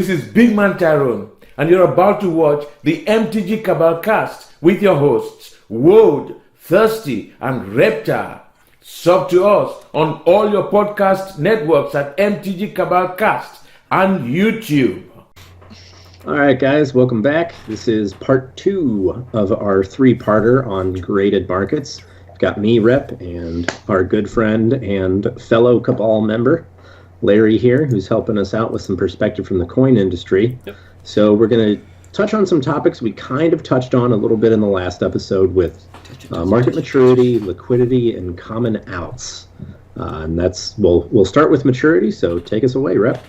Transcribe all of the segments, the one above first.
This is Big Man Tyrone, and you're about to watch the MtG Cabal Cast with your hosts, Woad, Thirsty, and Reptar. Sub to us on all your podcast networks at MtG Cabal Cast and YouTube. All right, guys, welcome back. This is part 2 of our 3-parter on graded markets. We've got me, Rep, and our good friend and fellow Cabal member, Larry here, who's helping us out with some perspective from the coin industry. Yep. So we're going to touch on some topics we kind of touched on a little bit in the last episode with market maturity, liquidity, and common outs. And we'll start with maturity, so take us away, Rep.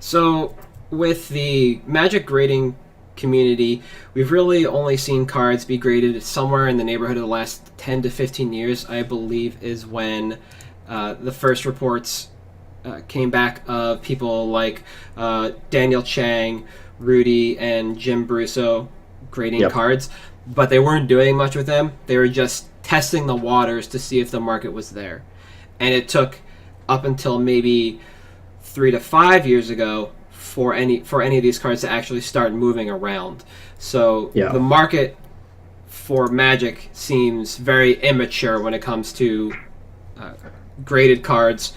So with the Magic grading community, we've really only seen cards be graded somewhere in the neighborhood of the last 10 to 15 years, I believe, is when the first reports came back of people like Daniel Chang, Rudy, and Jim Brusso grading cards, but they weren't doing much with them. They were just testing the waters to see if the market was there. And it took up until maybe 3 to 5 years ago for any of these cards to actually start moving around. So the market for Magic seems very immature when it comes to graded cards.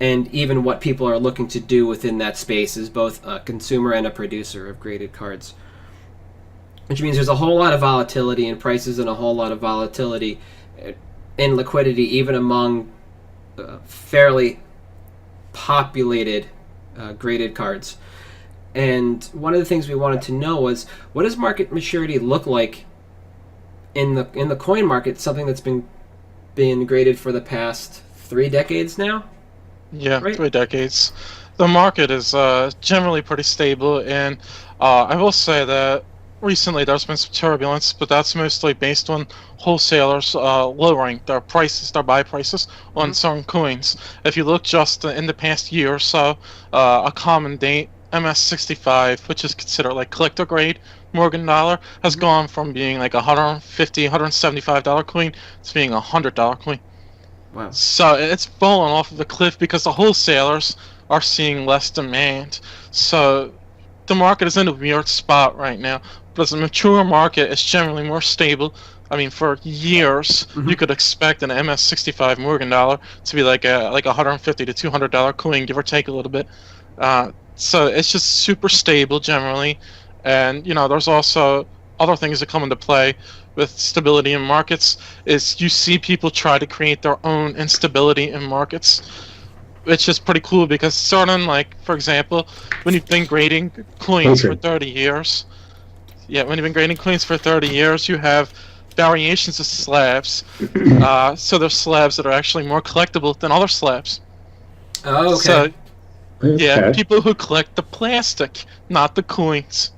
And even what people are looking to do within that space is both a consumer and a producer of graded cards. Which means there's a whole lot of volatility in prices and a whole lot of volatility in liquidity, even among fairly populated graded cards. And one of the things we wanted to know was, what does market maturity look like in the coin market, something that's been graded for the past 3 decades now? Yeah, right? 3 decades. The market is generally pretty stable, and I will say that recently there's been some turbulence, but that's mostly based on wholesalers lowering their prices, their buy prices on certain coins. If you look just in the past year or so, a common date, MS65, which is considered like collector grade Morgan dollar, has gone from being like $150, $175 coin to being a $100 coin. Wow. So it's fallen off of the cliff because the wholesalers are seeing less demand. So the market is in a weird spot right now. But as a mature market, it's generally more stable. I mean, for years, you could expect an MS65 Morgan dollar to be like a $150 to $200 coin, give or take a little bit. So it's just super stable generally. And, there's also other things that come into play with stability in markets is you see people try to create their own instability in markets, which is pretty cool because certain, like, for example, when you've been grading coins for 30 years, when you've been grading coins for 30 years, you have variations of slabs. So there's slabs that are actually more collectible than other slabs. Oh, okay. So, people who collect the plastic, not the coins.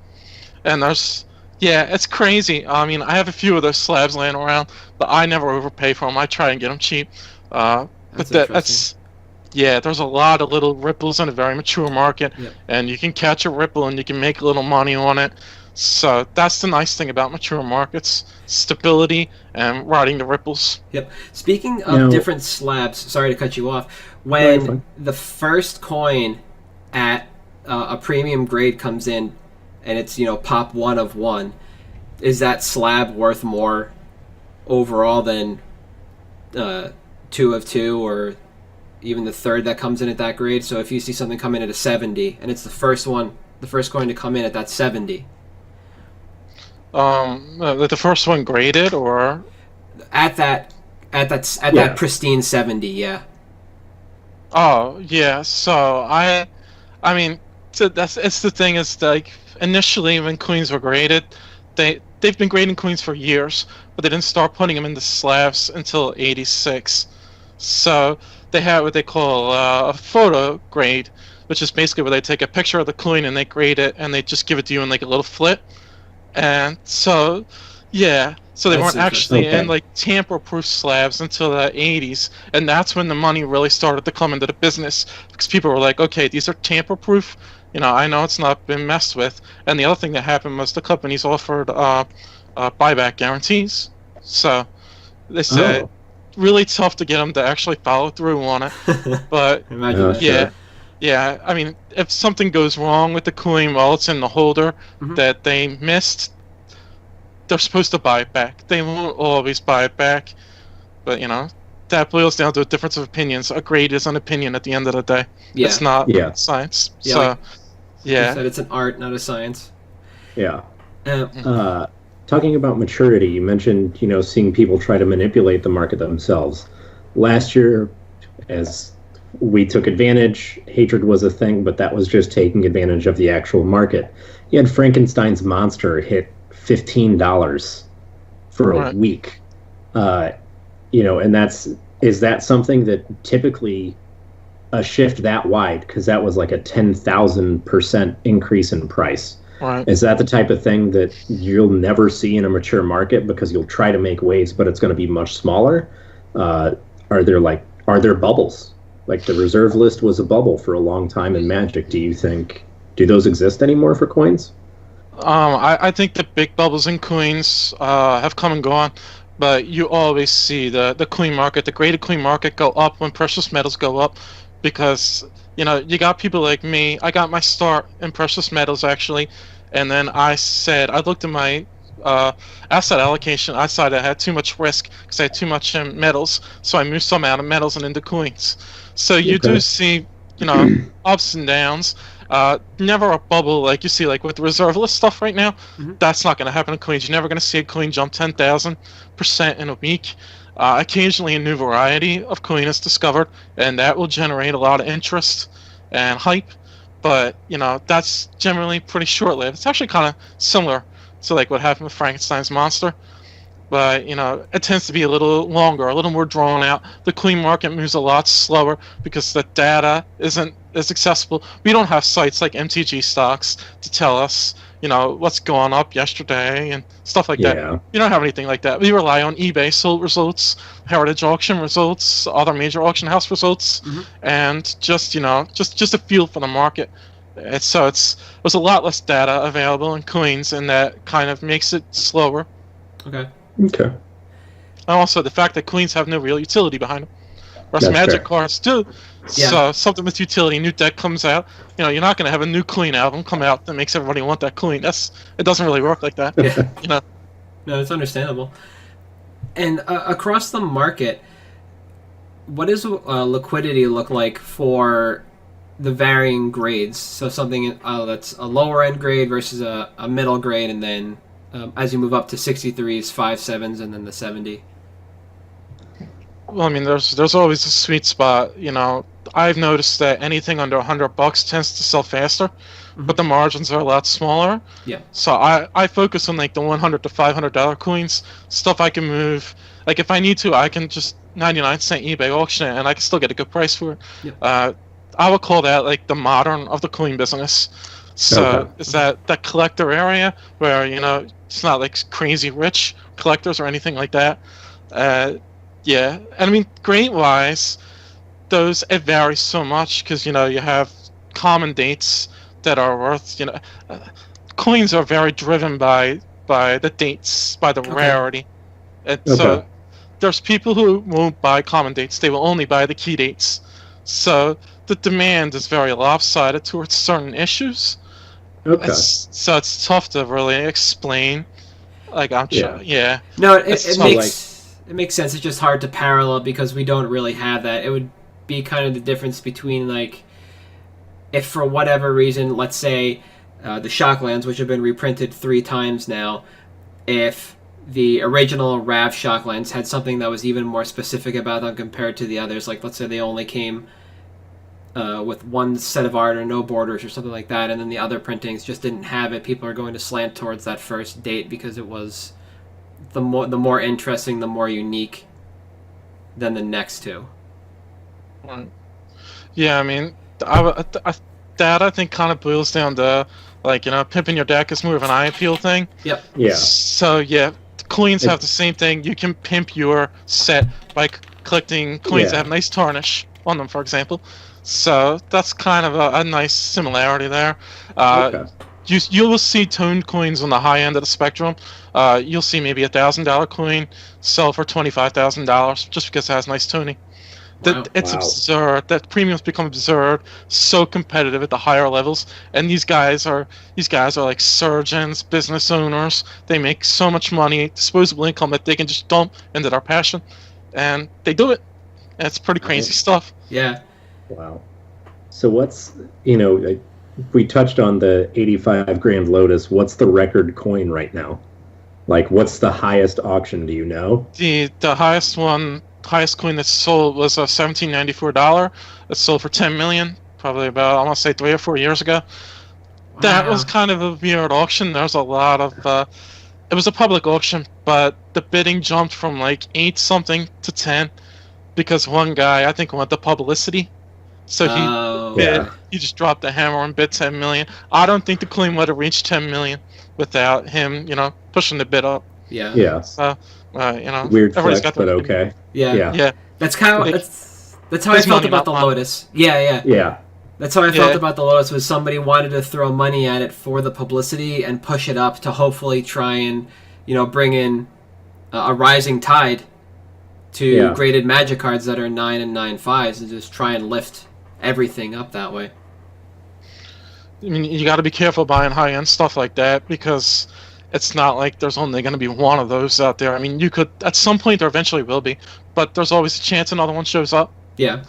And there's... Yeah, it's crazy. I mean, I have a few of those slabs laying around, but I never overpay for them. I try and get them cheap. There's a lot of little ripples in a very mature market, and you can catch a ripple and you can make a little money on it. So that's the nice thing about mature markets: stability and riding the ripples. Yep. Speaking of different slabs, sorry to cut you off. When the first coin at a premium grade comes in, and it's, pop 1 of 1, is that slab worth more overall than 2 of 2, or even the third that comes in at that grade? So if you see something come in at a 70, and it's the first coin to come in at that 70. The first one graded, or at that pristine 70, yeah. Oh yeah, so I mean, so it's the thing is like. Initially, when coins were graded, they've been grading coins for years, but they didn't start putting them into slabs until '86. So they have what they call a photo grade, which is basically where they take a picture of the coin and they grade it, and they just give it to you in like a little flip. And so, so they weren't actually in like tamper-proof slabs until the '80s, and that's when the money really started to come into the business because people were like, okay, these are tamper-proof. I know it's not been messed with. And the other thing that happened was the companies offered buyback guarantees. So they said really tough to get them to actually follow through on it. But Imagine that. Yeah. Yeah, I mean, if something goes wrong with the coin while it's in the holder that they missed, they're supposed to buy it back. They won't always buy it back, but that boils down to a difference of opinions. A grade is an opinion at the end of the day. Yeah. It's not Yeah. science. Yeah, So, like you yeah. said, it's an art, not a science. Yeah. Uh, Talking about maturity, you mentioned, seeing people try to manipulate the market themselves. Last year, as we took advantage, hatred was a thing, but that was just taking advantage of the actual market. You had Frankenstein's monster hit $15 for a week. And is that something that typically a shift that wide, because that was like a 10,000% increase in price. Right. Is that the type of thing that you'll never see in a mature market because you'll try to make waves, but it's going to be much smaller? Are there bubbles? Like the reserve list was a bubble for a long time in Magic. Do those exist anymore for coins? I think the big bubbles in coins have come and gone, but you always see the coin market, the graded coin market, go up when precious metals go up, because you got people like me. I got my start in precious metals actually, and then I looked at my asset allocation. I decided I had too much risk because I had too much in metals, so I moved some out of metals and into coins. So you do see ups and downs. Never a bubble like you see like with the reserve list stuff right now. That's not going to happen in coins. You're never going to see a coin jump 10,000% in a week. Occasionally a new variety of coin is discovered, and that will generate a lot of interest and hype, but that's generally pretty short-lived. It's actually kind of similar to like what happened with Frankenstein's monster, but it tends to be a little longer, a little more drawn out. The coin market moves a lot slower because the data isn't as accessible. We don't have sites like MTG Stocks to tell us what's going up yesterday and stuff like that. We don't have anything like that. We rely on eBay sold results, Heritage auction results, other major auction house results, and just a feel for the market. There's a lot less data available in coins, and that kind of makes it slower. Okay. And also the fact that coins have no real utility behind them. Whereas That's Magic fair. cards do. Yeah. So something with utility, new deck comes out. You're not going to have a new coin album come out that makes everybody want that coin. It doesn't really work like that. No, it's understandable. And across the market, what does liquidity look like for the varying grades? So something that's a lower end grade versus a middle grade, and then as you move up to 63s, 5.7s, and then the 70. Well, I mean, there's always a sweet spot. I've noticed that anything under $100 tends to sell faster, but the margins are a lot smaller. Yeah. So I focus on like the $100 to $500 coins, stuff I can move. Like if I need to, I can just 99-cent eBay auction it, and I can still get a good price for it. Yeah. I would call that like the modern of the coin business. So it's that collector area where it's not like crazy rich collectors or anything like that. Yeah, and I mean, grade-wise, it varies so much because you have common dates that are worth. Coins are very driven by the dates, by the rarity, and so there's people who won't buy common dates; they will only buy the key dates. So the demand is very lopsided towards certain issues. So it's tough to really explain. Like No, it makes sense. It's just hard to parallel because we don't really have that. It would be kind of the difference between like if for whatever reason, let's say the Shocklands, which have been reprinted 3 times now, if the original Rav Shocklands had something that was even more specific about them compared to the others, like let's say they only came with one set of art or no borders or something like that, and then the other printings just didn't have it, people are going to slant towards that first date because it was the more interesting, the more unique than the next two. Yeah, I mean, that I think kind of boils down to like pimping your deck is more of an eye appeal thing. Yep. Yeah. So yeah, coins have the same thing. You can pimp your set by collecting coins that have nice tarnish on them, for example. So that's kind of a nice similarity there. You will see toned coins on the high end of the spectrum. You'll see maybe $1,000 coin sell for $25,000 just because it has nice toning. Wow. It's Wow. absurd. That premiums become absurd, so competitive at the higher levels. And these guys are like surgeons, business owners. They make so much money, disposable income that they can just dump into their passion, and they do it. And it's pretty crazy stuff. Yeah. Wow. So what's, we touched on the 85 grand Lotus. What's the record coin right now? Like, what's the highest auction? Do you know? The highest coin that sold was a $1794. It sold for $10 million, probably about, I want to say 3 or 4 years ago. That was kind of a weird auction. There was a lot of it was a public auction, but the bidding jumped from like 8 something to 10 because one guy, I think, wanted the publicity. So he just dropped the hammer and bid 10 million. I don't think the coin would have reached 10 million without him, pushing the bid up. Yeah. Yeah. So, Weird everybody's flex, got their but opinion. okay. Yeah. Yeah. That's kind of that's how I His felt money, about the not mine. Lotus. Yeah. Yeah. That's how I felt Yeah. about the Lotus. Was somebody wanted to throw money at it for the publicity and push it up to hopefully try and bring in a rising tide to graded Magic cards that are 9 and 9.5s and just try and lift everything up that way. I mean, you got to be careful buying high-end stuff like that because it's not like there's only going to be one of those out there. I mean, you could, at some point, there eventually will be, but there's always a chance another one shows up. Yeah.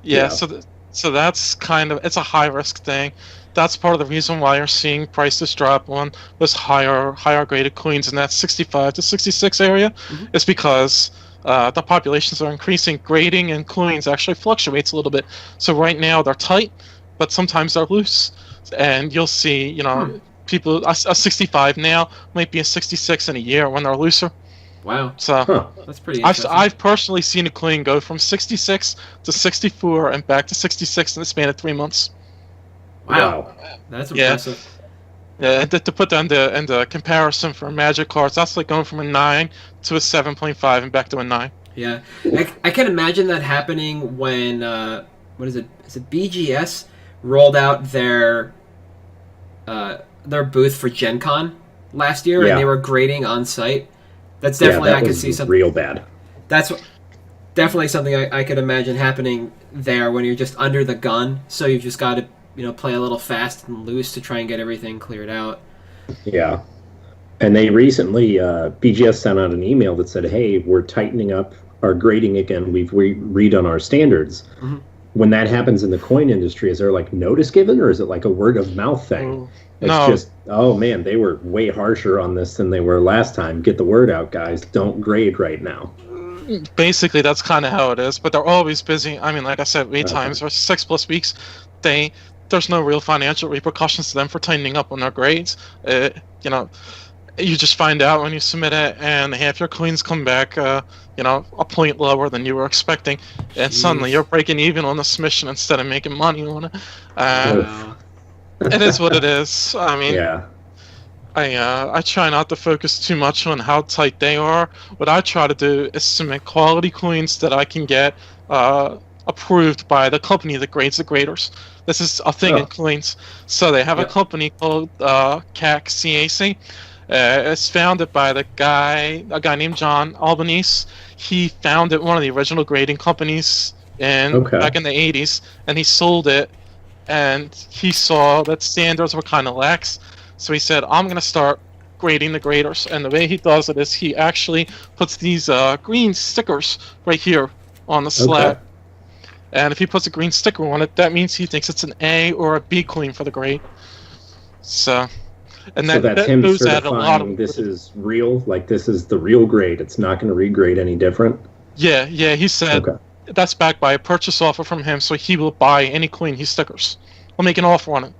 Yeah. So that's kind of, it's a high-risk thing. That's part of the reason why you're seeing prices drop on those higher graded coins in that 65 to 66 area. Mm-hmm. It's because the populations are increasing. Grading and coins actually fluctuates a little bit. So right now they're tight, but sometimes they're loose. And you'll see, people, a 65 now might be a 66 in a year when they're looser. Wow. So That's pretty interesting. I've personally seen a coin go from 66 to 64 and back to 66 in the span of 3 months. Wow. That's impressive. Yeah, and to put that into comparison for Magic cards, that's like going from a 9 to a 7.5 and back to a 9. Yeah. I can imagine that happening when, what is it? Is it BGS rolled out their booth for Gen Con last year and they were grading on site. That's definitely, I could see something real bad. That's definitely something I could imagine happening there when you're just under the gun. So you've just got to, play a little fast and loose to try and get everything cleared out. Yeah. And they recently, BGS sent out an email that said, hey, we're tightening up our grading again. We've redone our standards. Mm-hmm. When that happens in the coin industry, is there like notice given or is it like a word of mouth thing? It's just, oh man, they were way harsher on this than they were last time. Get the word out, guys. Don't grade right now. Basically, that's kind of how it is. But they're always busy. I mean, like I said, 8 times or 6+ weeks. There's no real financial repercussions to them for tightening up on their grades. You just find out when you submit it, and half your coins come back, a point lower than you were expecting, and suddenly you're breaking even on the submission instead of making money on it. It is what it is. I mean, I try not to focus too much on how tight they are. What I try to do is submit quality coins that I can get approved by the company that grades the graders. This is a thing in coins. So they have a company called CAC. It's founded by a guy named John Albanese. He founded one of the original grading companies back in the 80s, and he sold it, and he saw that standards were kind of lax. So he said, I'm going to start grading the graders. And the way he does it is he actually puts these green stickers right here on the slab. And if he puts a green sticker on it, that means he thinks it's an A or a B coin for the grade. So that's him goes at a lot certifying of this is real, like this is the real grade. It's not going to regrade any different. Yeah, he said that's backed by a purchase offer from him, so he will buy any coin he stickers. I'll make an offer on it.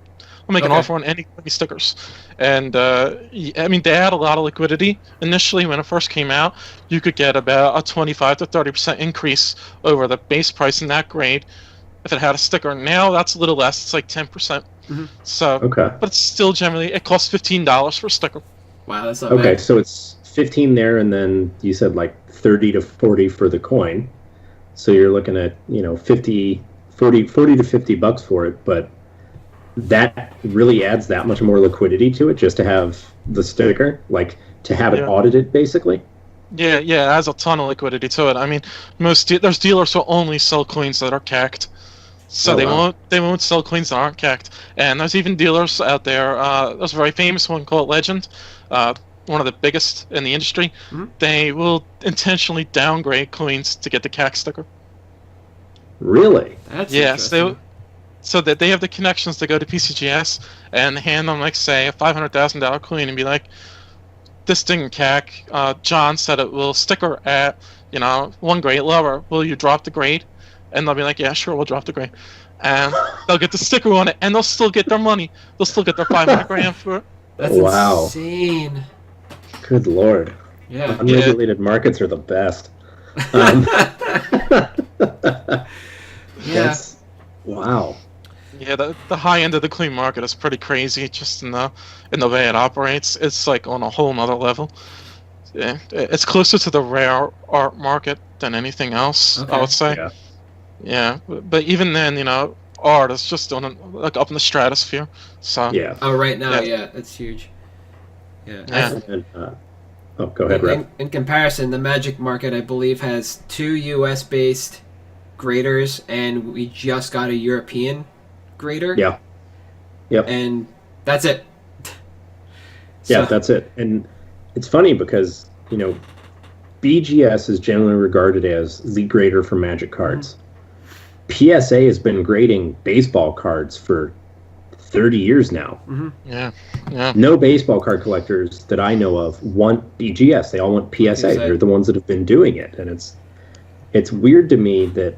I'll make an offer on any coin he stickers. And I mean, they had a lot of liquidity. Initially, when it first came out, you could get about a 25 to 30% increase over the base price in that grade if it had a sticker. Now that's a little less. It's like 10%. Mm-hmm. So, but it's still generally, it costs $15 for a sticker. Wow, that's not bad. So it's 15 there, and then you said like 30 to 40 for the coin. So you're looking at 40 to $50 for it, but that really adds that much more liquidity to it just to have the sticker, like to have it audited, basically. Yeah, yeah, it has a ton of liquidity to it. I mean, there's dealers who only sell coins that are cacked, so Oh, wow. they won't sell coins that aren't cacked. And there's even dealers out there. There's a very famous one called Legend, one of the biggest in the industry. Mhm. They will intentionally downgrade coins to get the cack sticker. Really? That's Yes, interesting. so that they have the connections to go to PCGS and hand them, like, say, a $500,000 coin and be like, this thing cack, John said it will sticker at, 1 grade lower. Will you drop the grade? And they'll be like, yeah, sure, we'll drop the grade. And they'll get the sticker on it, and they'll still get their money. They'll still get their 500 grand for it. That's Wow. insane. Good Lord. Yeah. Unregulated markets are the best. Um, Yeah. That's, wow. Yeah, the high end of the clean market is pretty crazy, just in the way it operates. It's like on a whole nother level. Yeah, it's closer to the rare art market than anything else, Okay. I would say. Yeah. Yeah, but even then, art is just like up in the stratosphere. So Yeah. Oh, right now, Yeah. yeah, that's huge. Yeah. Yeah. And, oh, go ahead, Rep. In comparison, the Magic market, I believe, has 2 U.S.-based graders, and we just got a European grader. Yeah. Yep. And that's it. Yeah, So- that's it. And it's funny because, BGS is generally regarded as the grader for Magic cards. PSA has been grading baseball cards for 30 years now. yeah. No baseball card collectors that I know of want BGS. They all want PSA. They're the ones that have been doing it. And it's weird to me that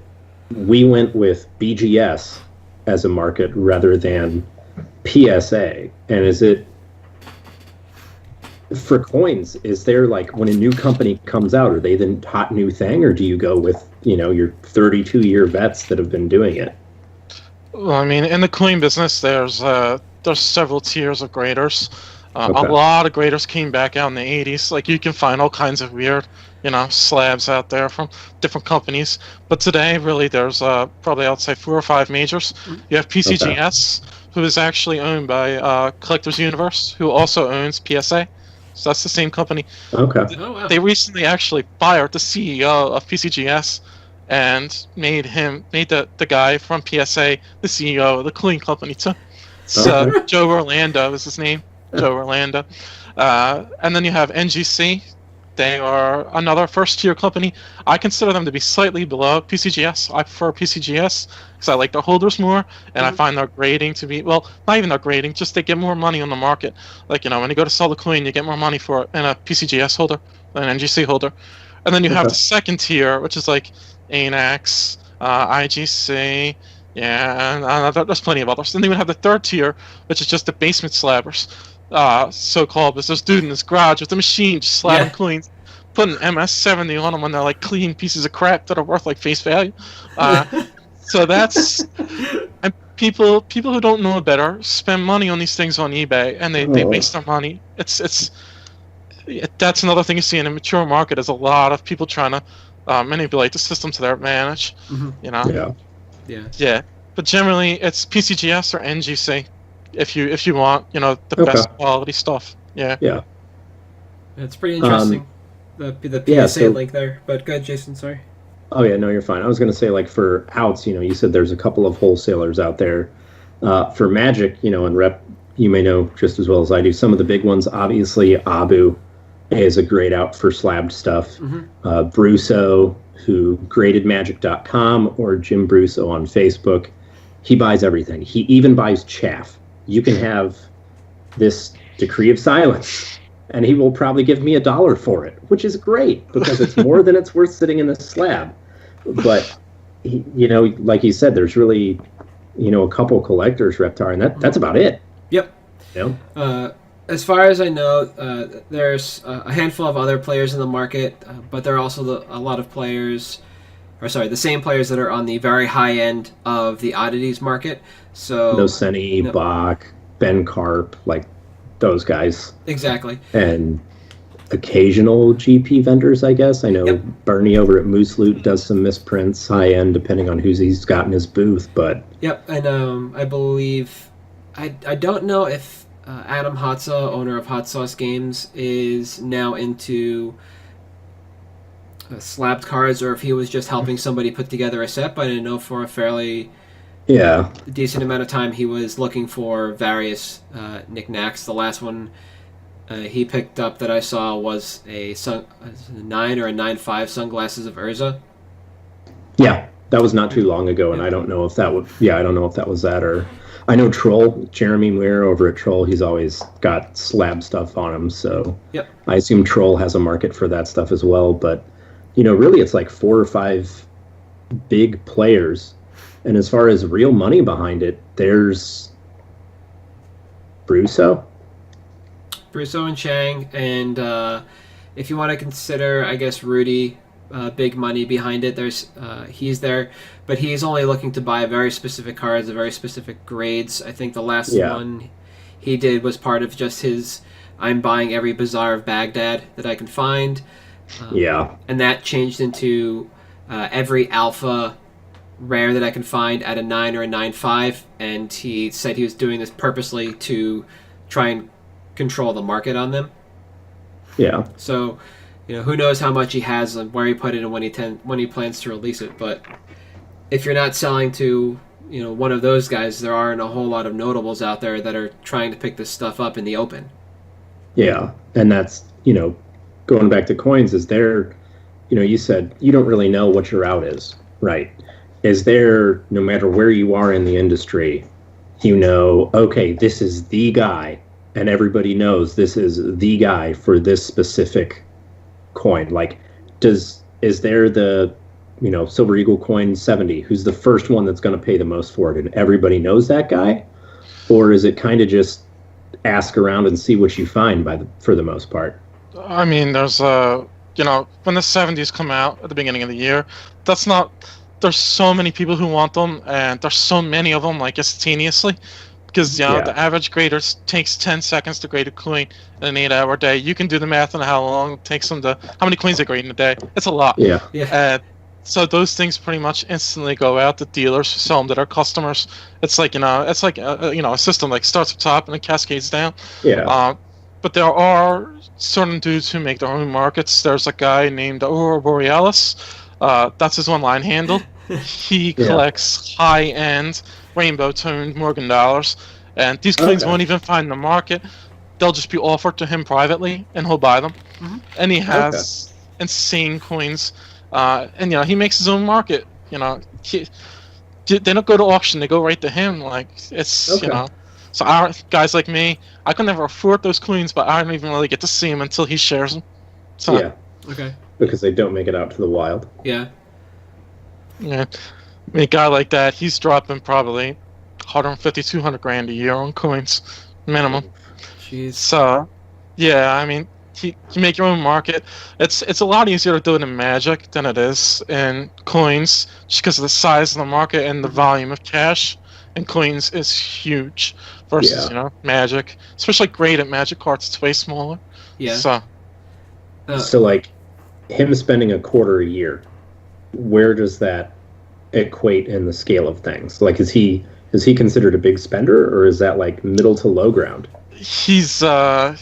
we went with BGS as a market rather than PSA. And is it for coins, is there, like, when a new company comes out, are they the hot new thing, or do you go with, your 32-year vets that have been doing it? Well, I mean, in the coin business, there's several tiers of graders. Okay. A lot of graders came back out in the 80s. Like, you can find all kinds of weird, slabs out there from different companies. But today, really, there's probably, I'd say, 4 or 5 majors. You have PCGS, who is actually owned by Collectors Universe, who also owns PSA. So that's the same company. Okay. Oh, wow. They recently actually fired the CEO of PCGS and made the guy from PSA the CEO of the clean company too. So Okay. Joe Orlando is his name. Joe Orlando. And then you have NGC. They are another first-tier company. I consider them to be slightly below PCGS. I prefer PCGS because I like their holders more, and I find their grading to be, well, not even their grading, just they get more money on the market. Like, when you go to sell the coin, you get more money for it in a PCGS holder than an NGC holder. And then you have Okay. the second tier, which is like ANAX, IGC, yeah, and there's plenty of others. And then you have the third tier, which is just the basement slabbers. So-called, because this dude in his garage with a machine just slapping coins, putting MS-70 on them when they're like clean pieces of crap that are worth like face value. So that's, and people who don't know better spend money on these things on eBay, and they waste their money. That's another thing you see in a mature market is a lot of people trying to manipulate the system to their advantage. Yeah. Yeah. But generally it's PCGS or NGC if you want the best quality stuff. Yeah. Yeah. It's pretty interesting. The PSA yeah, so- link there. But go ahead, Jason, sorry. Oh, yeah, no, you're fine. I was going to say, like, for outs, you said there's a couple of wholesalers out there. For Magic, and Rep, you may know just as well as I do, some of the big ones, obviously, Abu is a great out for slabbed stuff. Brusso, who graded magic.com, or Jim Brusso on Facebook, he buys everything. He even buys chaff. You can have this decree of silence, and he will probably give me $1 for it, which is great because it's more than it's worth sitting in the slab. But like you said, there's really, a couple collectors, Reptar, and that's about it. Yep. As far as I know, there's a handful of other players in the market, but there are also a lot of players, the same players that are on the very high end of the oddities market. So Noseni, Bach, Ben Karp, like those guys. Exactly. And occasional GP vendors, I guess. I know Bernie over at Moose Loot does some misprints, high end, depending on who he's got in his booth. But Yep, and I believe, I don't know if Adam Hotza, owner of Hot Sauce Games, is now into slabbed cards or if he was just helping somebody put together a set, but I know for a fairly decent amount of time he was looking for various knickknacks. The last one he picked up that I saw was a 9 or a 9.5 sunglasses of Urza. Yeah, that was not too long ago, and I don't know if that would. Yeah, I don't know if that was that or. I know Troll, Jeremy Muir over at Troll. He's always got slab stuff on him, so yep. I assume Troll has a market for that stuff as well. But really, it's like 4 or 5 big players, and as far as real money behind it, there's Brusso and Chang, and if you want to consider, I guess Rudy. Big money behind it. He's there, but he's only looking to buy very specific cards, very specific grades. I think the last one he did was part of just his I'm buying every Bazaar of Baghdad that I can find. And that changed into every alpha rare that I can find at a 9 or a 9.5, and he said he was doing this purposely to try and control the market on them. Yeah. So who knows how much he has and where he put it and when he plans to release it. But if you're not selling to one of those guys, there aren't a whole lot of notables out there that are trying to pick this stuff up in the open. Yeah, and that's going back to coins. Is there, you said you don't really know what your out is, right? Is there, no matter where you are in the industry, okay, this is the guy, and everybody knows this is the guy for this specific coin? Like, is there the Silver Eagle coin 70 who's the first one that's going to pay the most for it and everybody knows that guy, or is it kind of just ask around and see what you find for the most part? I mean, there's when the 70s come out at the beginning of the year, there's so many people who want them, and there's so many of them, like, instantaneously. Because the average grader takes 10 seconds to grade a coin in an 8-hour day. You can do the math on how long it takes them how many coins they grade in a day. It's a lot. Yeah. So those things pretty much instantly go out to dealers who sell them to their customers. It's like a system like starts up top and it cascades down. Yeah. But there are certain dudes who make their own markets. There's a guy named Aurora Borealis. That's his online handle. He collects high-end rainbow-toned Morgan dollars, and these coins won't even find the market. They'll just be offered to him privately, and he'll buy them. Mm-hmm. And he has insane coins, and he makes his own market. They don't go to auction; they go right to him. Like, it's So our guys like me, I can never afford those coins, but I don't even really get to see them until he shares them. So, because they don't make it out to the wild. Yeah. I mean, a guy like that, he's dropping probably 150, 200 grand a year on coins, minimum. Jeez. So, I mean, you make your own market. It's a lot easier to do it in Magic than it is in coins, just because of the size of the market and the volume of cash. And coins is huge versus Magic, especially graded Magic cards. It's way smaller. Yeah. So like him spending a quarter a year, where does that equate in the scale of things? Like, is he considered a big spender, or is that like middle to low ground? He's a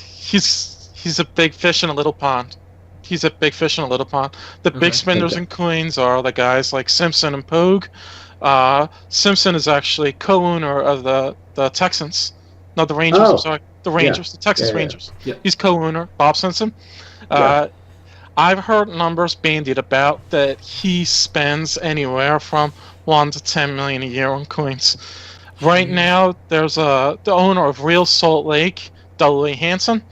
big fish in a little pond. The big spenders in coins are the guys like Simpson and Pogue. Simpson is actually co-owner of the Texans. No, the Rangers. I'm sorry, the Rangers, the Texas Rangers. Yeah. He's co-owner, Bob Simpson. I've heard numbers bandied about that he spends anywhere from 1 to 10 million a year on coins. Right now, there's the owner of Real Salt Lake, Dudley Hanson.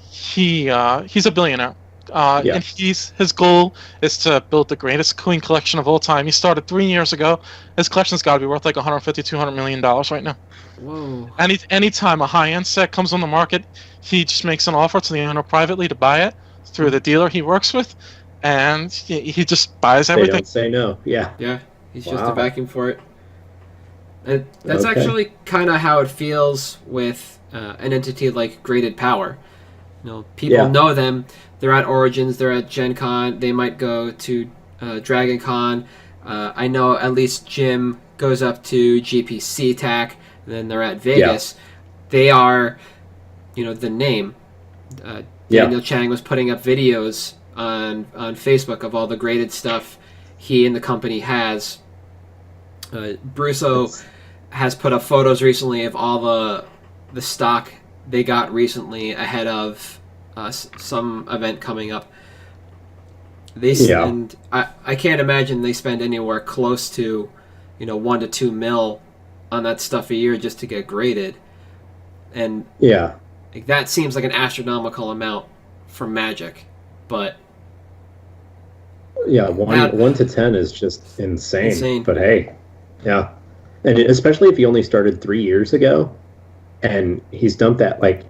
He's a billionaire. And his goal is to build the greatest coin collection of all time. He started 3 years ago. His collection's got to be worth like 150, $200 million right now. Whoa. Anytime a high-end set comes on the market, he just makes an offer to the owner privately to buy it through the dealer he works with, and he just buys everything. They don't say no. Yeah. He's just a vacuum for it. And that's actually kind of how it feels with an entity like Graded Power. People know them. They're at Origins. They're at Gen Con. They might go to Dragon Con. I know at least Jim goes up to GPC TAC. And then they're at Vegas. They are, the name. Daniel Chang was putting up videos on Facebook of all the graded stuff he and the company has. Brusso has put up photos recently of all the stock they got recently ahead of some event coming up. They spend, I can't imagine they spend anywhere close to, $1 to $2 mil on that stuff a year just to get graded, and that seems like an astronomical amount for Magic, but 1 to 10 is just insane. But hey, and especially if he only started 3 years ago, and he's dumped that. Like,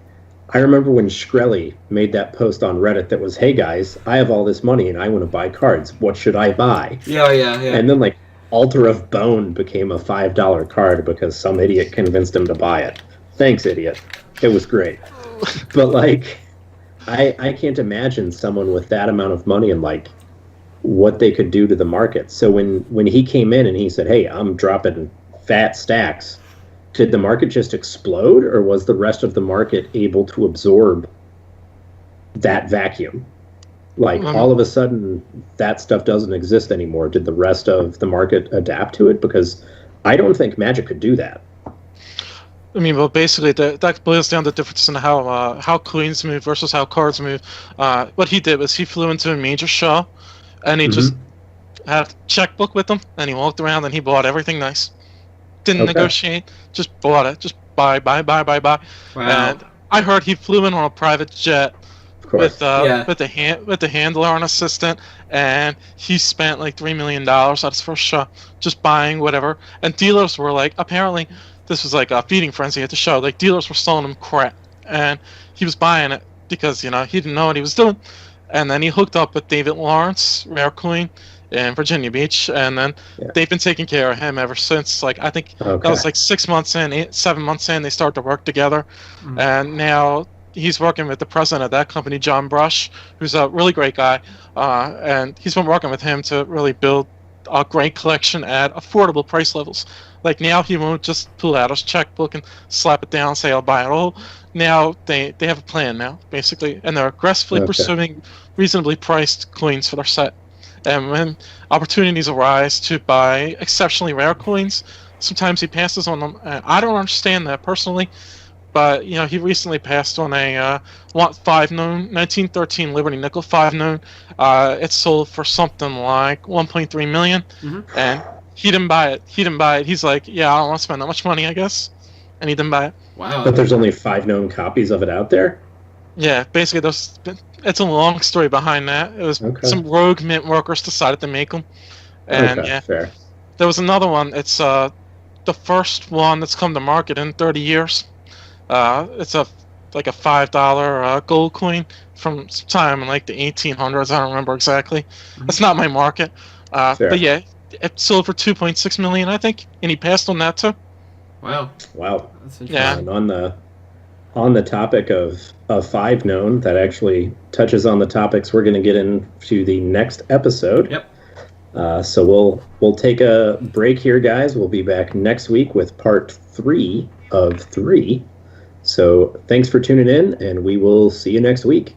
I remember when Shkreli made that post on Reddit that was, "Hey guys, I have all this money and I want to buy cards. What should I buy?" Yeah. And then Altar of Bone became a $5 card because some idiot convinced him to buy it. Thanks, idiot. It was great. But I can't imagine someone with that amount of money and what they could do to the market. So when he came in and he said, "Hey, I'm dropping fat stacks," did the market just explode, or was the rest of the market able to absorb that vacuum? All of a sudden, that stuff doesn't exist anymore. Did the rest of the market adapt to it? Because I don't think Magic could do that. I mean, well, basically, that boils down to the difference in how coins move versus how cards move. What he did was he flew into a major show, and he just had a checkbook with him, and he walked around and he bought everything nice. Didn't negotiate, just bought it. Just buy. Wow. And I heard he flew in on a private jet with the handler and assistant, and he spent $3 million at his first show just buying whatever. And dealers were apparently this was a feeding frenzy at the show. Dealers were selling him crap, and he was buying it because he didn't know what he was doing. And then he hooked up with David Lawrence, Rare Queen, in Virginia Beach, and then they've been taking care of him ever since. I think that was 6 months in, 7 months in, they started to work together, and now he's working with the president of that company, John Brush, who's a really great guy, and he's been working with him to really build a great collection at affordable price levels. Now he won't just pull out his checkbook and slap it down and say, "I'll buy it all." Now they have a plan now, basically, and they're aggressively pursuing reasonably priced coins for their set. And when opportunities arise to buy exceptionally rare coins, sometimes he passes on them. I don't understand that personally, but he recently passed on a 5 known 1913 Liberty Nickel 5 known. It sold for something like 1.3 million, and he didn't buy it. He's like, "Yeah, I don't want to spend that much money, I guess," and he didn't buy it. Wow! But there's only 5 known copies of it out there. Yeah, basically, it's a long story behind that. It was some rogue mint workers decided to make them, and fair. There was another one. It's the first one that's come to market in 30 years. It's a $5 gold coin from some time in the 1800s. I don't remember exactly. That's not my market. But yeah, it sold for 2.6 million, I think, and he passed on that too. Wow. That's interesting. And on the topic of 5 known, that actually touches on the topics we're going to get into the next episode. Yep. So we'll take a break here, guys. We'll be back next week with part 3 of 3. So thanks for tuning in, and we will see you next week.